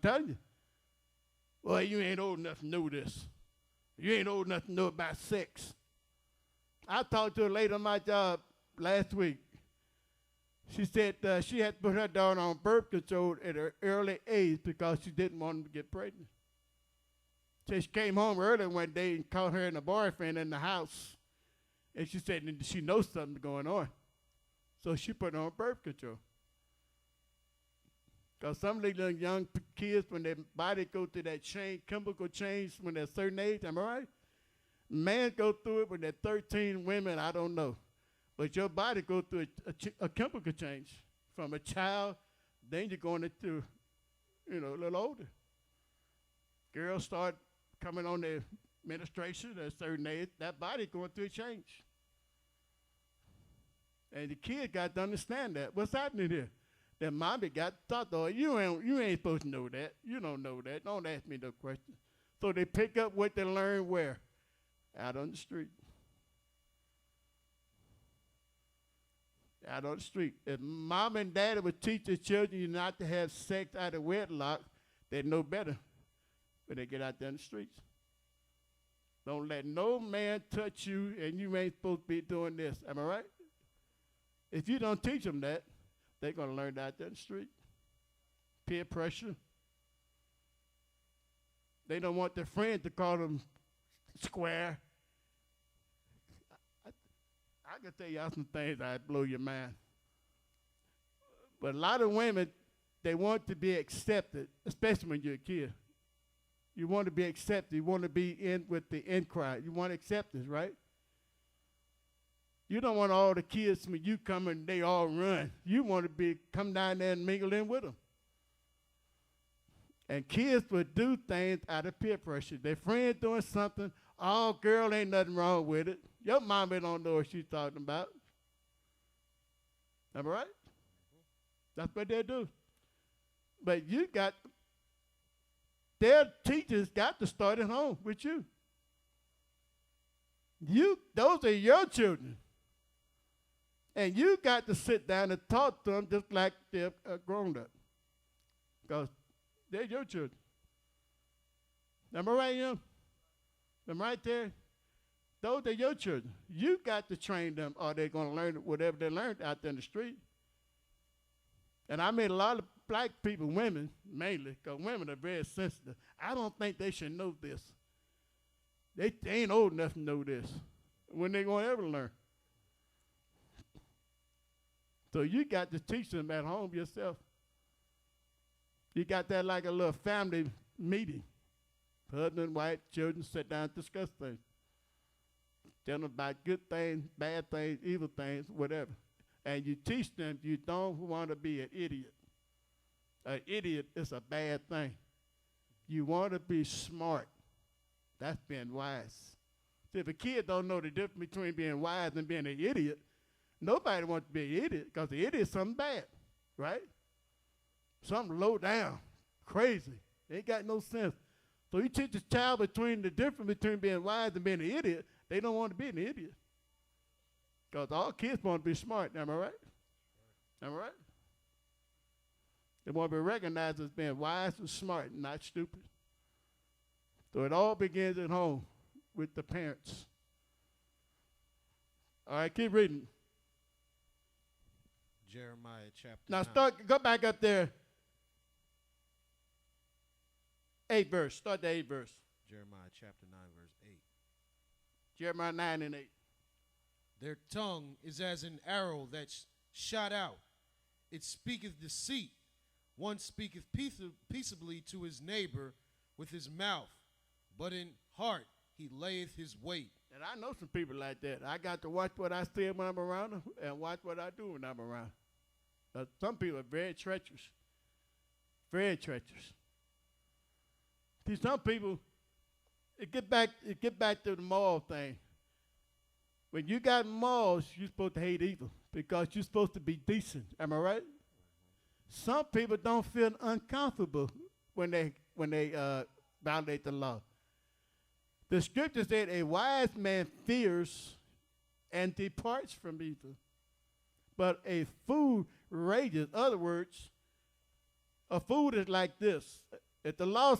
telling you. Well, you ain't old enough to know this. You ain't old enough to know about sex. I talked to a lady on my job last week. She said she had to put her daughter on birth control at an early age because she didn't want him to get pregnant. So she came home early one day and caught her and a boyfriend in the house. And she said she knows something going on. So she put her on birth control. Because some of these little young kids, when their body go through that chemical change when they're a certain age, am I right? Men go through it when they're 13, women, I don't know. But your body goes through a chemical change from a child, then you're going into, a little older. Girls start coming on their menstruation at a certain age, that body going through a change. And the kid got to understand that. What's happening here? That mommy got taught, though, you ain't supposed to know that. You don't know that. Don't ask me no questions. So they pick up what they learn where? Out on the street. Out on the street. If mom and daddy would teach their children not to have sex out of wedlock, they'd know better when they get out there in the streets. Don't let no man touch you, and you ain't supposed to be doing this. Am I right? If you don't teach them that, they're going to learn that out there in the street. Peer pressure. They don't want their friends to call them square. I can tell y'all some things that blow your mind. But a lot of women, they want to be accepted, especially when you're a kid. You want to be accepted. You want to be in with the in crowd. You want acceptance, right? You don't want all the kids, when you come and they all run. You want to come down there and mingle in with them. And kids would do things out of peer pressure. Their friend doing something, oh, girl, ain't nothing wrong with it. Your mama don't know what she's talking about. Am I right? That's what they do. But their teachers got to start at home with you. Those are your children. And you got to sit down and talk to them just like they're grown up. Because they're your children. Am I right, Am I right there? Those are your children. You got to train them, or they're going to learn whatever they learned out there in the street. And I mean a lot of black people, women mainly, because women are very sensitive. I don't think they should know this. They ain't old enough to know this. When they going to ever learn? So you got to teach them at home yourself. You got that like a little family meeting. Husband, wife, children sit down and discuss things. Tell them about good things, bad things, evil things, whatever. And you teach them you don't want to be an idiot. An idiot is a bad thing. You want to be smart. That's being wise. See, if a kid don't know the difference between being wise and being an idiot, nobody wants to be an idiot because the idiot is something bad, right? Something low down, crazy. They ain't got no sense. So you teach a child the difference between being wise and being an idiot, they don't want to be an idiot. Because all kids want to be smart, am I right? Am I right? They want to be recognized as being wise and smart, not stupid. So it all begins at home with the parents. All right, keep reading. Jeremiah chapter Now 9. go back up there. 8 verse. Start the 8 verse. Jeremiah chapter 9, verse 8. Jeremiah 9 and 8. Their tongue is as an arrow that's shot out. It speaketh deceit. One speaketh peaceably to his neighbor with his mouth, but in heart he layeth his weight. And I know some people like that. I got to watch what I say when I'm around them and watch what I do when I'm around. Some people are very treacherous. Very treacherous. See, some people, it get back to the moral thing. When you got morals, you're supposed to hate evil because you're supposed to be decent. Am I right? Some people don't feel uncomfortable when they violate the law. The scripture said a wise man fears and departs from evil, but a fool rages. In other words, a fool is like this. If the law